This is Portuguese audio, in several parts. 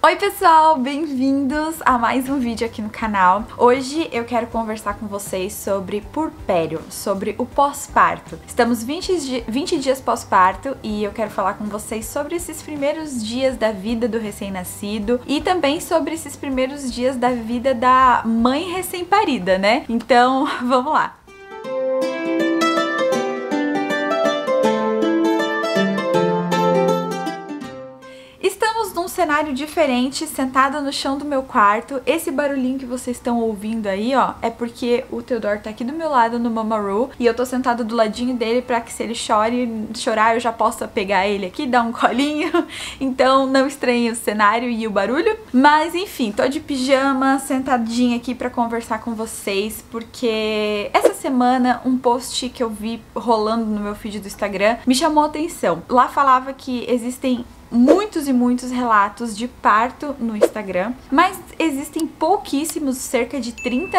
Oi pessoal, bem-vindos a mais um vídeo aqui no canal. Hoje eu quero conversar com vocês sobre puerpério, sobre o pós-parto. Estamos 20 dias pós-parto e eu quero falar com vocês sobre esses primeiros dias da vida do recém-nascido e também sobre esses primeiros dias da vida da mãe recém-parida, né? Então, vamos lá! Estamos num cenário diferente, sentada no chão do meu quarto. Esse barulhinho que vocês estão ouvindo aí, ó, é porque o Theodore tá aqui do meu lado no Mamaru e eu tô sentada do ladinho dele pra que se ele chorar eu já possa pegar ele aqui, dar um colinho. Então não estranhe o cenário e o barulho. Mas enfim, tô de pijama, sentadinha aqui pra conversar com vocês, porque essa semana um post que eu vi rolando no meu feed do Instagram me chamou a atenção. Lá falava que existem muitos e muitos relatos de parto no Instagram, mas existem pouquíssimos, cerca de 30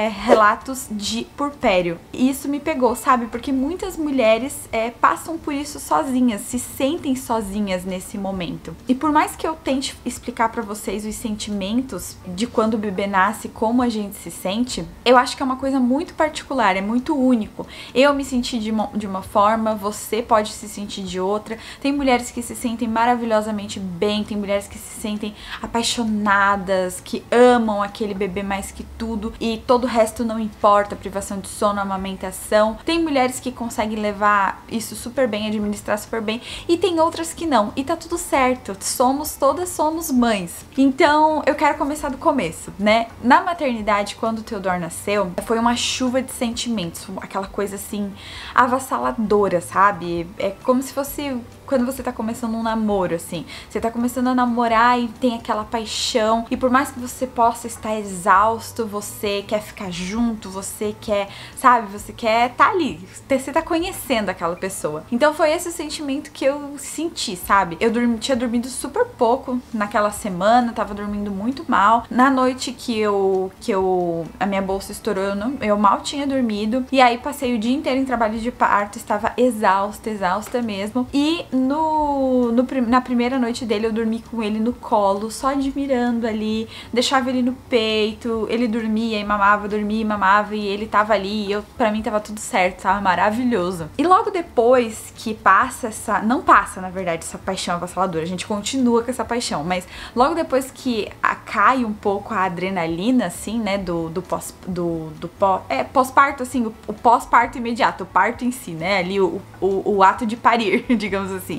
relatos de puerpério. E isso me pegou, sabe? Porque muitas mulheres passam por isso sozinhas, se sentem sozinhas nesse momento. E por mais que eu tente explicar pra vocês os sentimentos de quando o bebê nasce, como a gente se sente, eu acho que é uma coisa muito particular, é muito único. Eu me senti de uma forma, você pode se sentir de outra. Tem mulheres que se sentem maravilhosamente bem, tem mulheres que se sentem apaixonadas, que amam aquele bebê mais que tudo e todo o resto não importa, privação de sono, amamentação. Tem mulheres que conseguem levar isso super bem, administrar super bem, e tem outras que não, e tá tudo certo, todas somos mães. Então eu quero começar do começo, né? Na maternidade, quando o Theodore nasceu, foi uma chuva de sentimentos, aquela coisa assim avassaladora, sabe? É como se fosse quando você tá começando um namoro, assim. Você tá começando a namorar e tem aquela paixão. E por mais que você possa estar exausto, você quer ficar junto, você quer, sabe? Você quer tá ali. Você tá conhecendo aquela pessoa. Então foi esse o sentimento que eu senti, sabe? Eu tinha dormido super pouco naquela semana, tava dormindo muito mal. Na noite que a minha bolsa estourou, eu mal tinha dormido. E aí passei o dia inteiro em trabalho de parto, estava exausta mesmo. E na primeira noite dele eu dormi com ele no colo, só admirando ali, deixava ele no peito, ele dormia e mamava, dormia e mamava, e ele tava ali, e pra mim tava tudo certo, tava maravilhoso. E logo depois que não passa na verdade essa paixão avassaladora, a gente continua com essa paixão, mas logo depois que cai um pouco a adrenalina, assim, né, pós-parto, assim, o pós-parto imediato, o parto em si, né, ali o ato de parir, digamos assim.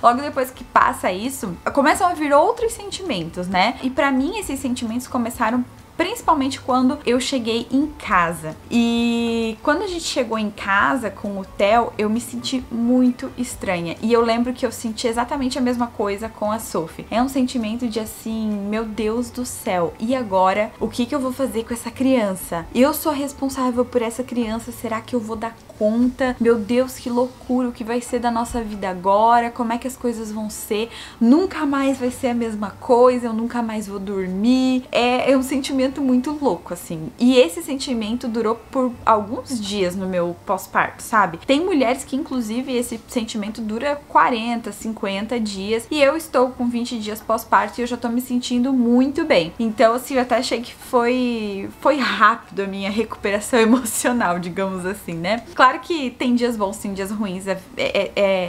Logo depois que passa isso, começam a vir outros sentimentos, né? E pra mim esses sentimentos começaram principalmente quando eu cheguei em casa. E quando a gente chegou em casa com o Theo, eu me senti muito estranha. E eu lembro que eu senti exatamente a mesma coisa com a Sophie. É um sentimento de assim, meu Deus do céu, e agora? O que eu vou fazer com essa criança? Eu sou responsável por essa criança, será que eu vou dar conta? Meu Deus, que loucura, o que vai ser da nossa vida agora? Como é que as coisas vão ser? Nunca mais vai ser a mesma coisa, eu nunca mais vou dormir. É um sentimento muito louco, assim. E esse sentimento durou por alguns dias no meu pós-parto, sabe? Tem mulheres que, inclusive, esse sentimento dura 40, 50 dias. E eu estou com 20 dias pós-parto e eu já tô me sentindo muito bem. Então, assim, eu até achei que foi rápido a minha recuperação emocional, digamos assim, né? Claro que tem dias bons, tem dias ruins.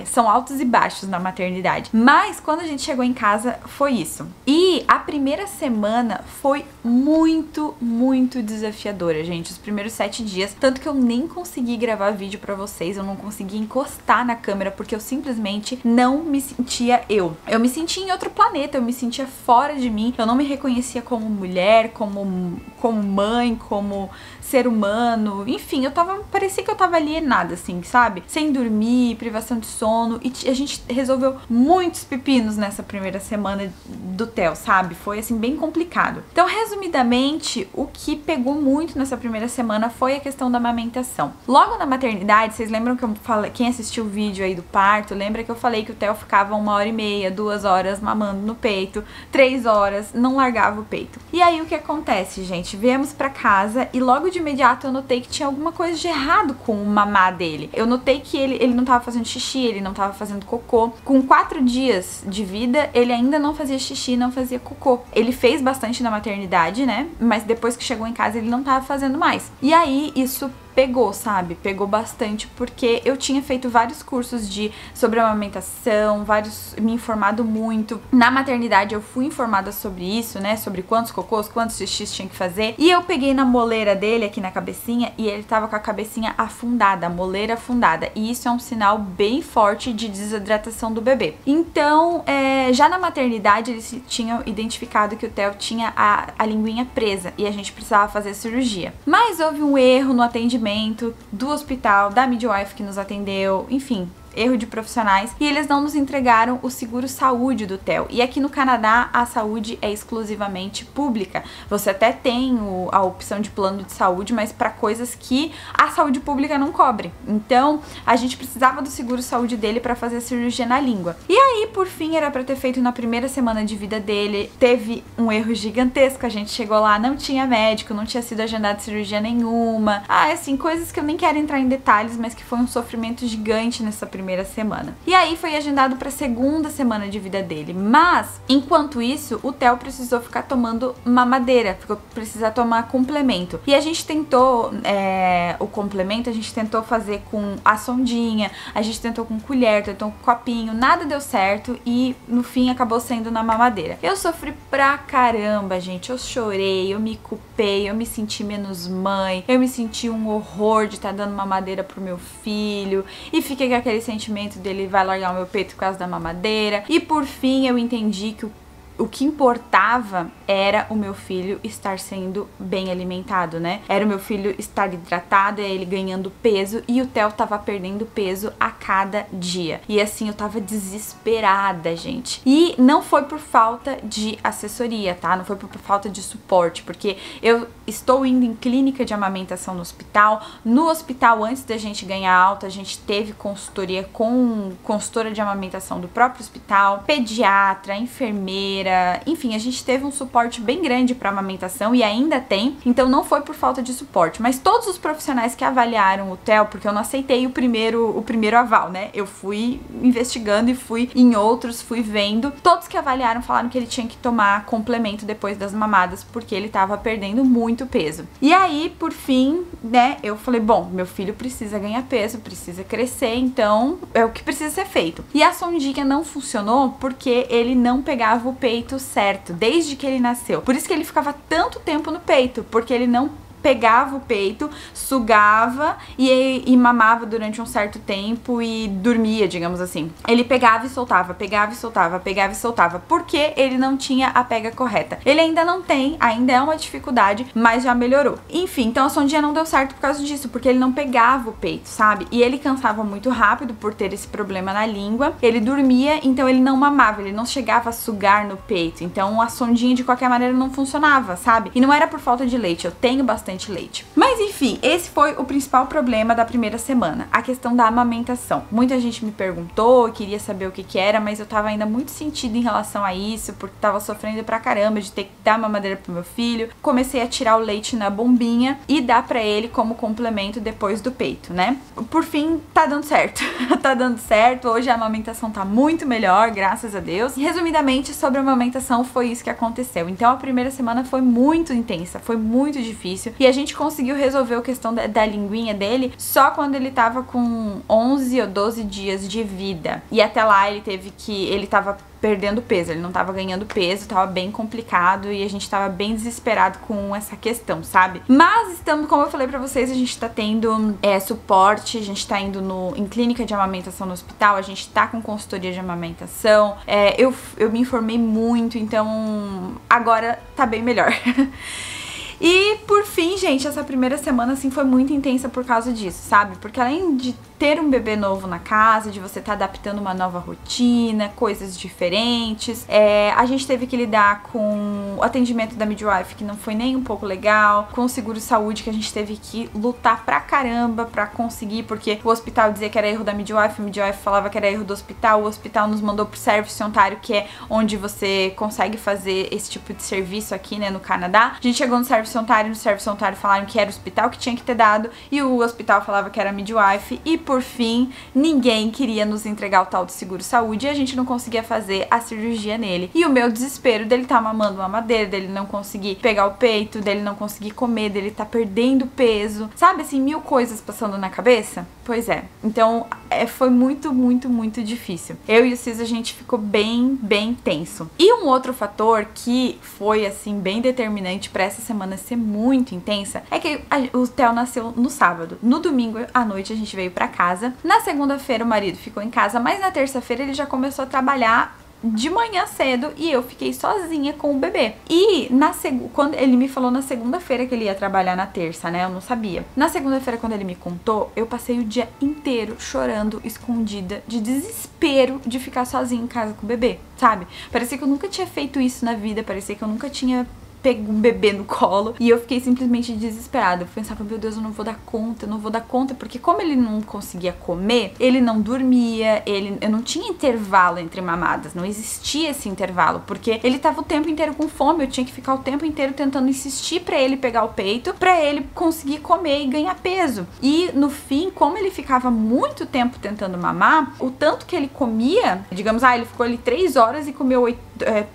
São altos e baixos na maternidade. Mas, quando a gente chegou em casa, foi isso. E a primeira semana foi muito desafiadora, gente. Os primeiros 7 dias, tanto que eu nem consegui gravar vídeo pra vocês, eu não consegui encostar na câmera, porque eu simplesmente não me sentia eu. Eu me sentia em outro planeta, eu me sentia fora de mim, eu não me reconhecia como mulher, como mãe, como ser humano, enfim, parecia que eu tava alienada, assim, sabe? Sem dormir, privação de sono, e a gente resolveu muitos pepinos nessa primeira semana do Theo, sabe? Foi, assim, bem complicado. Então, resumidamente, o que pegou muito nessa primeira semana foi a questão da amamentação. Logo na maternidade, vocês lembram que eu falei, quem assistiu o vídeo aí do parto, lembra que eu falei que o Theo ficava 1h30, 2 horas mamando no peito, 3 horas, não largava o peito. E aí o que acontece, gente? Viemos pra casa e logo de imediato eu notei que tinha alguma coisa de errado com o mamá dele. Eu notei que ele não tava fazendo xixi, ele não tava fazendo cocô. Com 4 dias de vida, ele ainda não fazia xixi, não fazia cocô. cocô. Ele fez bastante na maternidade, né? Mas depois que chegou em casa ele não tava fazendo mais. E aí isso pegou, sabe? Pegou bastante porque eu tinha feito vários cursos sobre amamentação, me informado muito. Na maternidade eu fui informada sobre isso, né? Sobre quantos cocôs, quantos xixis tinha que fazer. E eu peguei na moleira dele aqui na cabecinha e ele tava com a cabecinha afundada, a moleira afundada. E isso é um sinal bem forte de desidratação do bebê. Então, já na maternidade eles tinham identificado que o Theo tinha a linguinha presa e a gente precisava fazer cirurgia. Mas houve um erro no atendimento do hospital, da midwife que nos atendeu, enfim, erro de profissionais, e eles não nos entregaram o seguro saúde do Theo. E aqui no Canadá a saúde é exclusivamente pública. Você até tem a opção de plano de saúde, mas para coisas que a saúde pública não cobre. Então a gente precisava do seguro saúde dele para fazer a cirurgia na língua. E aí, por fim, era para ter feito na primeira semana de vida dele. Teve um erro gigantesco. A gente chegou lá, não tinha médico, não tinha sido agendada cirurgia nenhuma. Assim, coisas que eu nem quero entrar em detalhes, mas que foi um sofrimento gigante nessa primeira semana. E aí foi agendado para a segunda semana de vida dele. Mas, enquanto isso, o Theo precisou ficar tomando mamadeira, precisar tomar complemento. E a gente tentou, o complemento, a gente tentou fazer com a sondinha, a gente tentou com colher, tentou com copinho, nada deu certo e no fim acabou sendo na mamadeira. Eu sofri pra caramba, gente. Eu chorei, eu me culpei, eu me senti menos mãe, eu me senti um horror de estar dando mamadeira pro meu filho e fiquei com aquele sentimento dele vai largar o meu peito por causa da mamadeira. E por fim eu entendi que o que importava era o meu filho estar sendo bem alimentado, né? Era o meu filho estar hidratado, ele ganhando peso, e o Theo tava perdendo peso a cada dia. E assim, eu tava desesperada, gente. E não foi por falta de assessoria, tá? Não foi por falta de suporte, porque eu estou indo em clínica de amamentação no hospital. No hospital, antes da gente ganhar alta, a gente teve consultoria com consultora de amamentação do próprio hospital, pediatra, enfermeira, enfim, a gente teve um suporte bem grande para amamentação e ainda tem, então não foi por falta de suporte, mas todos os profissionais que avaliaram o Theo, porque eu não aceitei o primeiro aval, né? Eu fui investigando e fui em outros, fui vendo, todos que avaliaram falaram que ele tinha que tomar complemento depois das mamadas, porque ele tava perdendo muito peso. E aí, por fim, né, eu falei, bom, meu filho precisa ganhar peso, precisa crescer, então é o que precisa ser feito. E a sondinha não funcionou porque ele não pegava o peito certo, desde que ele nasceu. Por isso que ele ficava tanto tempo no peito, porque ele não pegava o peito, sugava e mamava durante um certo tempo e dormia, digamos assim. Ele pegava e soltava, pegava e soltava, pegava e soltava, porque ele não tinha a pega correta. Ele ainda não tem, ainda é uma dificuldade, mas já melhorou. Enfim, então a sondinha não deu certo por causa disso, porque ele não pegava o peito, sabe? E ele cansava muito rápido por ter esse problema na língua. Ele dormia, então ele não mamava, ele não chegava a sugar no peito. Então a sondinha de qualquer maneira não funcionava, sabe? E não era por falta de leite, eu tenho bastante leite. Mas enfim, esse foi o principal problema da primeira semana, a questão da amamentação. Muita gente me perguntou, queria saber o que era, mas eu tava ainda muito sentida em relação a isso, porque tava sofrendo pra caramba de ter que dar mamadeira pro meu filho. Comecei a tirar o leite na bombinha e dar pra ele como complemento depois do peito, né? Por fim, tá dando certo. Tá dando certo, hoje a amamentação tá muito melhor, graças a Deus. E resumidamente, sobre a amamentação, foi isso que aconteceu. Então a primeira semana foi muito intensa, foi muito difícil. E a gente conseguiu resolver a questão da linguinha dele só quando ele tava com 11 ou 12 dias de vida. E até lá ele tava perdendo peso, ele não tava ganhando peso, tava bem complicado e a gente tava bem desesperado com essa questão, sabe? Mas estamos, como eu falei pra vocês, a gente tá tendo suporte, a gente tá indo em clínica de amamentação no hospital, a gente tá com consultoria de amamentação, eu me informei muito, então agora tá bem melhor. E por fim, gente, essa primeira semana assim foi muito intensa por causa disso, sabe? Porque além de ter um bebê novo na casa, de você estar adaptando uma nova rotina, coisas diferentes, a gente teve que lidar com o atendimento da midwife, que não foi nem um pouco legal, com o seguro saúde, que a gente teve que lutar pra caramba pra conseguir, porque o hospital dizia que era erro da midwife, a midwife falava que era erro do hospital, o hospital nos mandou pro Service Ontário, que é onde você consegue fazer esse tipo de serviço aqui, né, no Canadá. A gente chegou no Service serviço voluntário, no serviço voluntário falaram que era o hospital que tinha que ter dado, e o hospital falava que era a midwife, e por fim, ninguém queria nos entregar o tal do seguro-saúde, e a gente não conseguia fazer a cirurgia nele. E o meu desespero dele tá mamando mamadeira, dele não conseguir pegar o peito, dele não conseguir comer, dele tá perdendo peso, sabe assim, mil coisas passando na cabeça? Pois é, então foi muito, muito, muito difícil. Eu e o Cis, a gente ficou bem, bem tenso. E um outro fator que foi assim bem determinante pra essa semana ser muito intensa é que o Theo nasceu no sábado. No domingo à noite a gente veio pra casa. Na segunda-feira o marido ficou em casa, mas na terça-feira ele já começou a trabalhar de manhã cedo e eu fiquei sozinha com o bebê. E quando ele me falou na segunda-feira que ele ia trabalhar na terça, né? Eu não sabia. Na segunda-feira, quando ele me contou, eu passei o dia inteiro chorando, escondida, de desespero de ficar sozinha em casa com o bebê, sabe? Parecia que eu nunca tinha feito isso na vida, parecia que eu nunca tinha pego um bebê no colo, e eu fiquei simplesmente desesperada. Eu pensava, meu Deus, eu não vou dar conta, eu não vou dar conta, porque como ele não conseguia comer, ele não dormia, eu não tinha intervalo entre mamadas, não existia esse intervalo, porque ele tava o tempo inteiro com fome, eu tinha que ficar o tempo inteiro tentando insistir pra ele pegar o peito, pra ele conseguir comer e ganhar peso. E no fim, como ele ficava muito tempo tentando mamar, o tanto que ele comia, digamos, ele ficou ali 3 horas e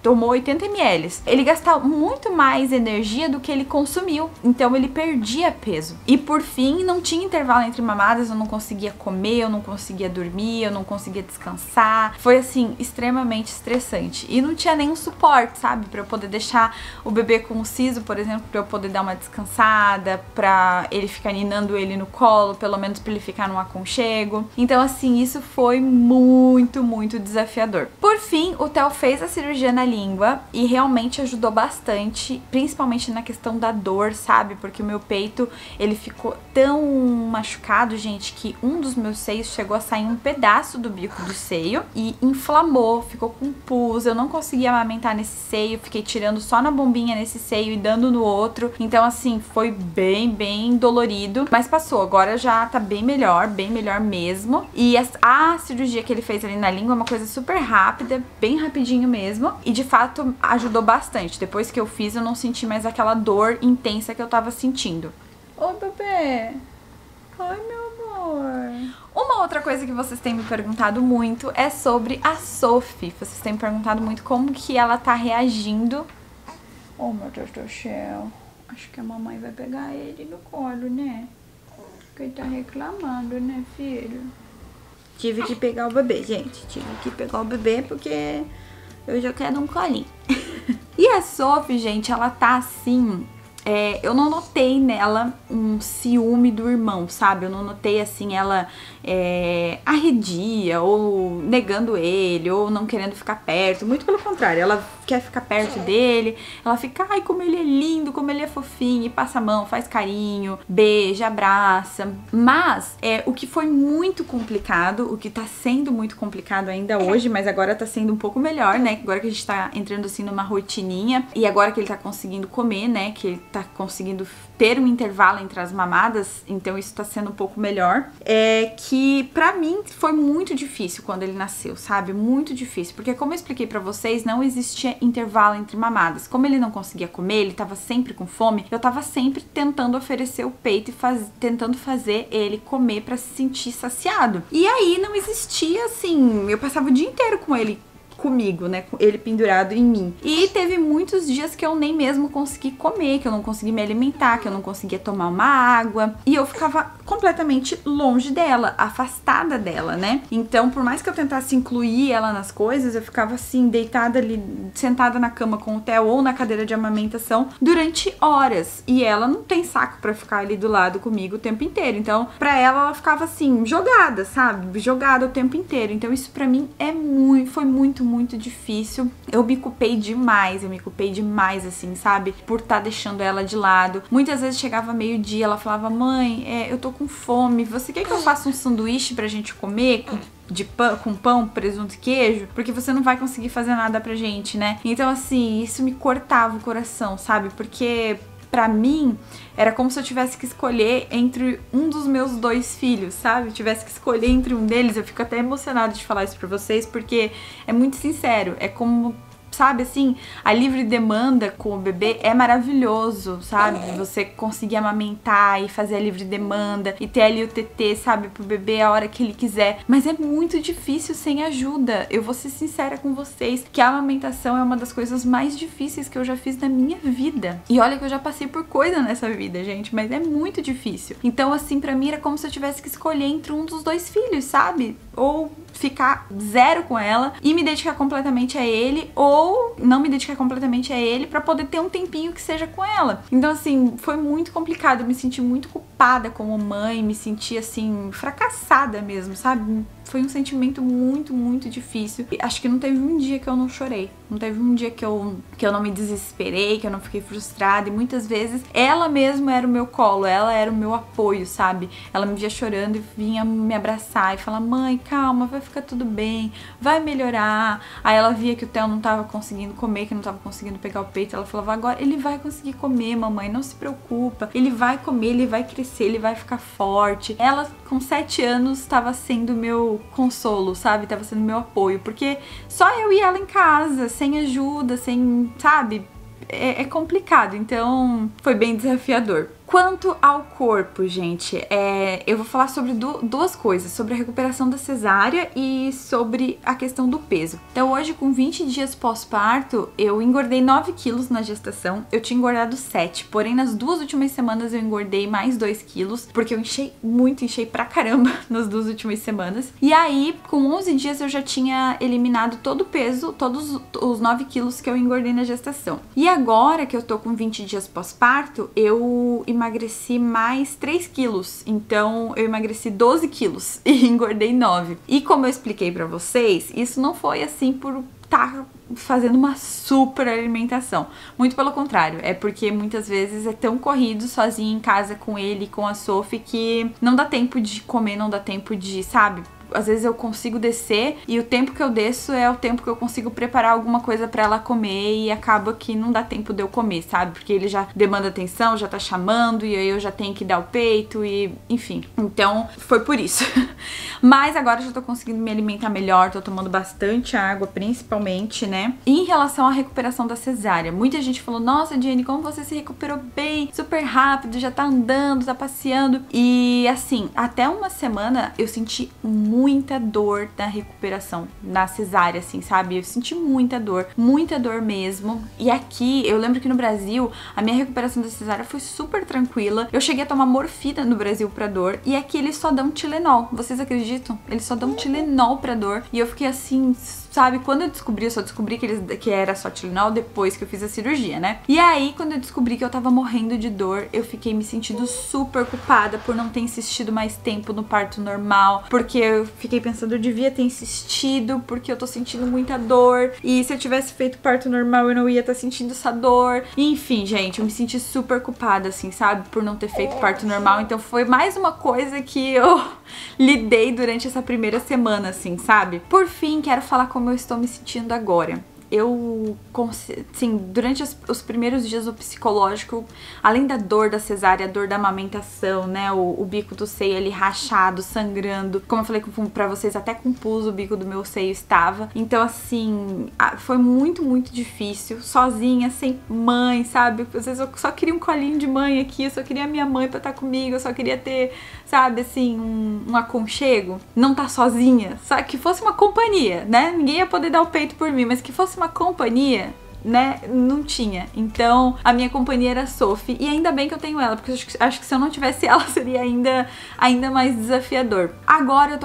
tomou 80 ml. Ele gastava muito mais energia do que ele consumiu, então ele perdia peso. E por fim, não tinha intervalo entre mamadas, eu não conseguia comer, eu não conseguia dormir, eu não conseguia descansar. Foi assim, extremamente estressante. E não tinha nenhum suporte, sabe? Pra eu poder deixar o bebê com o siso, por exemplo, pra eu poder dar uma descansada, pra ele ficar ninando ele no colo, pelo menos pra ele ficar num aconchego. Então assim, isso foi muito, muito desafiador. Por fim, o Theo fez a cirurgia na língua e realmente ajudou bastante, principalmente na questão da dor, sabe? Porque o meu peito, ele ficou tão machucado, gente, que um dos meus seios chegou a sair um pedaço do bico do seio e inflamou, ficou com pus, eu não conseguia amamentar nesse seio, fiquei tirando só na bombinha nesse seio e dando no outro. Então assim, foi bem, bem dolorido, mas passou, agora já tá bem melhor mesmo. E a cirurgia que ele fez ali na língua é uma coisa super rápida, bem rapidinho mesmo, e de fato ajudou bastante. Depois que eu fiz, eu não senti mais aquela dor intensa que eu tava sentindo. Oi, bebê! Oi, meu amor! Uma outra coisa que vocês têm me perguntado muito é sobre a Sophie. Vocês têm me perguntado muito como que ela tá reagindo. Oh, meu Deus do céu. Acho que a mamãe vai pegar ele no colo, né? Porque ele tá reclamando, né, filho? Tive que pegar o bebê, gente. Tive que pegar o bebê porque eu já quero um colinho. E a Sophie, gente, ela tá assim... eu não notei nela um ciúme do irmão, sabe? Eu não notei, assim, ela arredia, ou negando ele, ou não querendo ficar perto. Muito pelo contrário, ela quer ficar perto dele, ela fica, ai, como ele é lindo, como ele é fofinho, e passa a mão, faz carinho, beija, abraça. Mas, o que foi muito complicado, o que tá sendo muito complicado ainda hoje, mas agora tá sendo um pouco melhor, né? Agora que a gente tá entrando, assim, numa rotininha, e agora que ele tá conseguindo comer, né? Que ele tá conseguindo ter um intervalo entre as mamadas, então isso tá sendo um pouco melhor. Que pra mim foi muito difícil quando ele nasceu, sabe? Muito difícil, porque como eu expliquei pra vocês, não existia intervalo entre mamadas. Como ele não conseguia comer, ele tava sempre com fome, eu tava sempre tentando oferecer o peito e tentando fazer ele comer pra se sentir saciado. E aí não existia, assim, eu passava o dia inteiro com ele comigo, né, com ele pendurado em mim. E teve muitos dias que eu nem mesmo consegui comer, que eu não consegui me alimentar, que eu não conseguia tomar uma água, e eu ficava completamente longe dela, afastada dela, né? Então, por mais que eu tentasse incluir ela nas coisas, eu ficava assim, deitada ali, sentada na cama com o Theo ou na cadeira de amamentação durante horas, e ela não tem saco pra ficar ali do lado comigo o tempo inteiro. Então, pra ela ficava assim, jogada, sabe? Jogada o tempo inteiro. Então, isso pra mim foi muito difícil. Eu me culpei demais, assim, sabe? Por estar deixando ela de lado. Muitas vezes chegava meio-dia, ela falava, mãe, eu tô com fome, você quer que eu faça um sanduíche pra gente comer com pão, presunto e queijo? Porque você não vai conseguir fazer nada pra gente, né? Então, assim, isso me cortava o coração, sabe? Porque pra mim, era como se eu tivesse que escolher entre um dos meus 2 filhos, sabe? Eu tivesse que escolher entre um deles. Eu fico até emocionada de falar isso pra vocês, porque é muito sincero. É como sabe assim, a livre demanda com o bebê é maravilhoso, sabe? Você conseguir amamentar e fazer a livre demanda e ter ali o TT, sabe, pro bebê a hora que ele quiser. Mas é muito difícil sem ajuda. Eu vou ser sincera com vocês que a amamentação é uma das coisas mais difíceis que eu já fiz na minha vida. E olha que eu já passei por coisa nessa vida, gente, mas é muito difícil. Então, assim, pra mim era como se eu tivesse que escolher entre um dos dois filhos, sabe? Ou ficar zero com ela e me dedicar completamente a ele, ou não me dedicar completamente a ele pra poder ter um tempinho que seja com ela. Então, assim, foi muito complicado, eu me senti muito culpada como mãe, me senti, assim, fracassada mesmo, sabe? Foi um sentimento muito, muito difícil. Acho que não teve um dia que eu não chorei. Não teve um dia que eu não me desesperei, que eu não fiquei frustrada. E muitas vezes ela mesma era o meu colo, ela era o meu apoio, sabe? Ela me via chorando e vinha me abraçar e falar: mãe, calma, vai ficar tudo bem, vai melhorar. Aí ela via que o Theo não tava conseguindo comer, que não tava conseguindo pegar o peito. Ela falava: agora ele vai conseguir comer, mamãe, não se preocupa. Ele vai comer, ele vai crescer, ele vai ficar forte. Ela, com 7 anos, estava sendo meu consolo, sabe? Tava sendo meu apoio, porque só eu e ela em casa, sem ajuda, sem, sabe? É complicado, então foi bem desafiador. Quanto ao corpo, gente, eu vou falar sobre duas coisas, sobre a recuperação da cesárea e sobre a questão do peso. Então hoje, com 20 dias pós-parto, eu engordei 9 quilos na gestação, eu tinha engordado 7, porém nas 2 últimas semanas eu engordei mais 2 quilos, porque eu enchei pra caramba nas 2 últimas semanas. E aí, com 11 dias eu já tinha eliminado todo o peso, todos os 9 quilos que eu engordei na gestação. E agora que eu tô com 20 dias pós-parto, eu emagreci mais 3 quilos, então eu emagreci 12 quilos e engordei 9. E como eu expliquei pra vocês, isso não foi assim por estar fazendo uma super alimentação, muito pelo contrário, é porque muitas vezes é tão corrido sozinha em casa com ele e com a Sophie que não dá tempo de comer, não dá tempo de, sabe? Às vezes eu consigo descer e o tempo que eu desço é o tempo que eu consigo preparar alguma coisa pra ela comer e acaba que não dá tempo de eu comer, sabe? Porque ele já demanda atenção, já tá chamando e aí eu já tenho que dar o peito e enfim. Então foi por isso. Mas agora eu já tô conseguindo me alimentar melhor, tô tomando bastante água principalmente, né? E em relação à recuperação da cesárea, muita gente falou: nossa, Jenny, como você se recuperou bem, super rápido, já tá andando, tá passeando. E assim, até uma semana eu senti muita dor na recuperação, na cesárea, assim, sabe? Eu senti muita dor mesmo. E aqui, eu lembro que no Brasil, a minha recuperação da cesárea foi super tranquila. Eu cheguei a tomar morfina no Brasil pra dor, e aqui eles só dão Tilenol. Vocês acreditam? Eles só dão Tilenol pra dor. E eu fiquei assim, sabe? Quando eu só descobri que era só Tilenol depois que eu fiz a cirurgia, né? E aí, quando eu descobri que eu tava morrendo de dor, eu fiquei me sentindo super culpada por não ter insistido mais tempo no parto normal, porque eu fiquei pensando, eu devia ter insistido, porque eu tô sentindo muita dor, e se eu tivesse feito parto normal eu não ia estar sentindo essa dor. Enfim, gente, eu me senti super culpada, assim, sabe? Por não ter feito parto normal, então foi mais uma coisa que eu lidei durante essa primeira semana, assim, sabe? Por fim, quero falar como eu estou me sentindo agora. Sim, durante os primeiros dias do psicológico, além da dor da cesárea, a dor da amamentação, né, o bico do seio ali rachado, sangrando, como eu falei pra vocês, até com pus o bico do meu seio estava. Então, assim, foi muito, muito difícil, sozinha, sem mãe, sabe? Às vezes eu só queria um colinho de mãe aqui, eu só queria a minha mãe pra estar comigo, eu só queria ter, sabe, assim, um aconchego, não tá sozinha, sabe? Que fosse uma companhia, né? Ninguém ia poder dar o peito por mim, mas que fosse uma companhia, né, não tinha. Então, a minha companhia era a Sophie, e ainda bem que eu tenho ela, porque eu acho que se eu não tivesse ela, seria ainda mais desafiador. Agora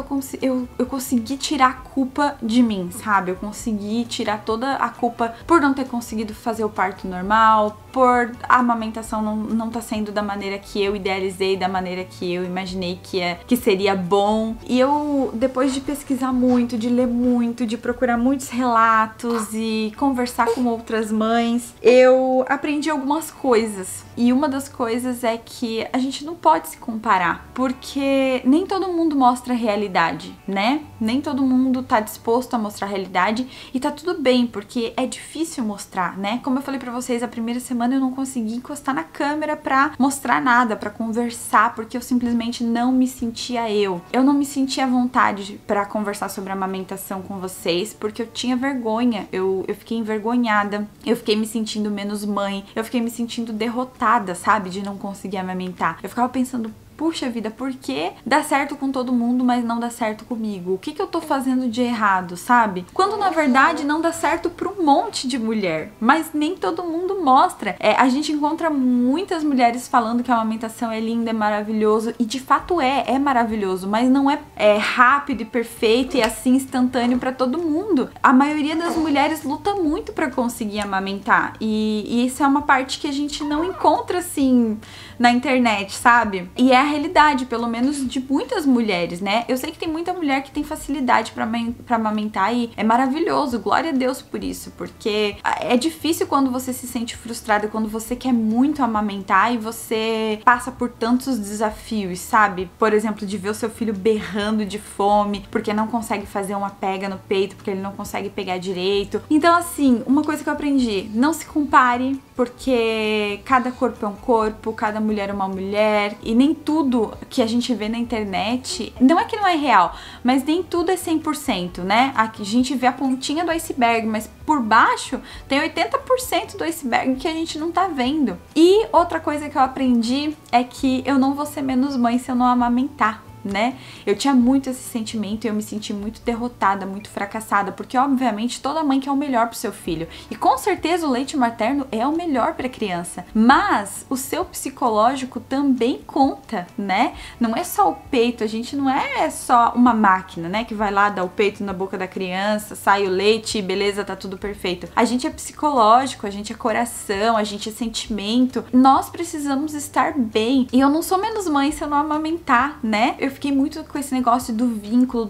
eu consegui tirar a culpa de mim, sabe? Eu consegui tirar toda a culpa por não ter conseguido fazer o parto normal, por a amamentação não tá sendo da maneira que eu idealizei, da maneira que eu imaginei que seria bom. E eu, depois de pesquisar muito, de ler muito, de procurar muitos relatos e conversar com outras mães, eu aprendi algumas coisas. E uma das coisas é que a gente não pode se comparar, porque nem todo mundo mostra a realidade, né? Nem todo mundo tá disposto a mostrar a realidade e tá tudo bem, porque é difícil mostrar, né? Como eu falei pra vocês, a primeira semana eu não consegui encostar na câmera pra mostrar nada, pra conversar, porque eu simplesmente não me sentia eu. Eu não me sentia à vontade pra conversar sobre amamentação com vocês, porque eu tinha vergonha, eu fiquei envergonhada, eu fiquei me sentindo menos mãe, eu fiquei me sentindo derrotada, sabe? De não conseguir amamentar. Eu ficava pensando, puxa vida, por que dá certo com todo mundo, mas não dá certo comigo? O que eu tô fazendo de errado, sabe? Quando na verdade não dá certo pra um monte de mulher, mas nem todo mundo mostra. A gente encontra muitas mulheres falando que a amamentação é linda, é maravilhoso, e de fato é maravilhoso, mas não é rápido e perfeito e assim instantâneo pra todo mundo. A maioria das mulheres luta muito pra conseguir amamentar, e isso é uma parte que a gente não encontra assim na internet, sabe? E é a realidade, pelo menos de muitas mulheres, né? Eu sei que tem muita mulher que tem facilidade pra amamentar e é maravilhoso, glória a Deus por isso, porque é difícil quando você se sente frustrada, quando você quer muito amamentar e você passa por tantos desafios, sabe? Por exemplo, de ver o seu filho berrando de fome, porque não consegue fazer uma pega no peito, porque ele não consegue pegar direito. Então, assim, uma coisa que eu aprendi, não se compare, porque cada corpo é um corpo, cada mulher é uma mulher, e nem tudo que a gente vê na internet, não é que não é real, mas nem tudo é 100%, né? Aqui a gente vê a pontinha do iceberg, mas por baixo tem 80% do iceberg que a gente não tá vendo. E outra coisa que eu aprendi é que eu não vou ser menos mãe se eu não amamentar, né? Eu tinha muito esse sentimento e eu me senti muito derrotada, muito fracassada, porque obviamente toda mãe quer o melhor pro seu filho, e com certeza o leite materno é o melhor pra criança, mas o seu psicológico também conta, né? Não é só o peito, a gente não é só uma máquina, né, que vai lá dar o peito na boca da criança, sai o leite e beleza, tá tudo perfeito. A gente é psicológico, a gente é coração, a gente é sentimento, nós precisamos estar bem, e eu não sou menos mãe se eu não amamentar, né? Eu fiquei muito com esse negócio do vínculo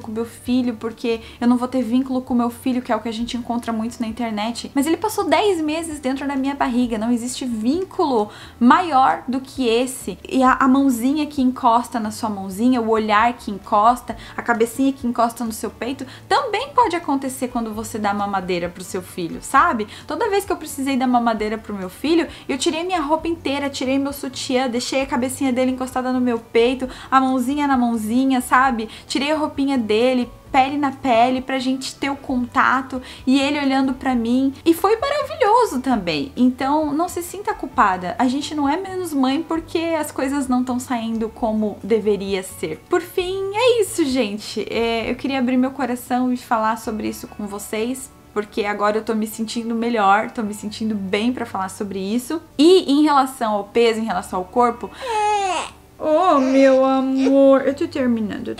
com meu filho, porque eu não vou ter vínculo com meu filho, que é o que a gente encontra muito na internet. Mas ele passou 10 meses dentro da minha barriga, não existe vínculo maior do que esse. E a mãozinha que encosta na sua mãozinha, o olhar que encosta, a cabecinha que encosta no seu peito, também pode acontecer quando você dá mamadeira pro seu filho, sabe? Toda vez que eu precisei dar mamadeira pro meu filho, eu tirei minha roupa inteira, tirei meu sutiã, deixei a cabecinha dele encostada no meu peito, a mãozinha na mãozinha, sabe? Tirei a roupinha dele, pele na pele, pra gente ter o contato e ele olhando pra mim. E foi maravilhoso também. Então, não se sinta culpada. A gente não é menos mãe porque as coisas não estão saindo como deveria ser. Por fim, é isso, gente. Eu queria abrir meu coração e falar sobre isso com vocês, porque agora eu tô me sentindo melhor, tô me sentindo bem pra falar sobre isso. E em relação ao peso, em relação ao corpo... Oh, meu amor, eu tô terminando.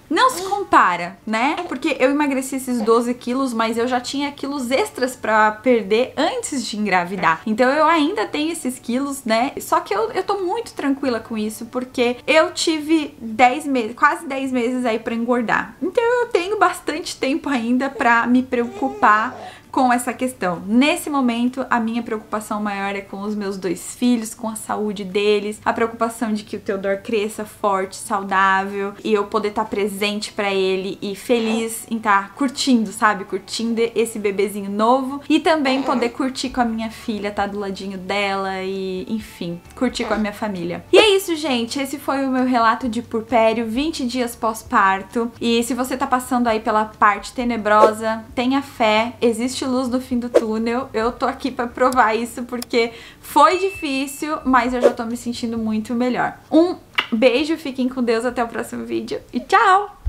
Não se compara, né? Porque eu emagreci esses 12 quilos, mas eu já tinha quilos extras pra perder antes de engravidar. Então eu ainda tenho esses quilos, né? Só que eu tô muito tranquila com isso, porque eu tive 10 meses, quase 10 meses aí pra engordar. Então eu tenho bastante tempo ainda pra me preocupar com essa questão. Nesse momento, a minha preocupação maior é com os meus 2 filhos, com a saúde deles, a preocupação de que o Theodore cresça forte, saudável, e eu poder estar presente pra ele e feliz em estar curtindo, sabe? Curtindo esse bebezinho novo, e também poder curtir com a minha filha, tá do ladinho dela e, enfim, curtir com a minha família. E é isso, gente. Esse foi o meu relato de puerpério, 20 dias pós-parto. E se você tá passando aí pela parte tenebrosa, tenha fé, existe luz no fim do túnel. Eu tô aqui pra provar isso, porque foi difícil, mas eu já tô me sentindo muito melhor. Um beijo, fiquem com Deus, até o próximo vídeo e tchau!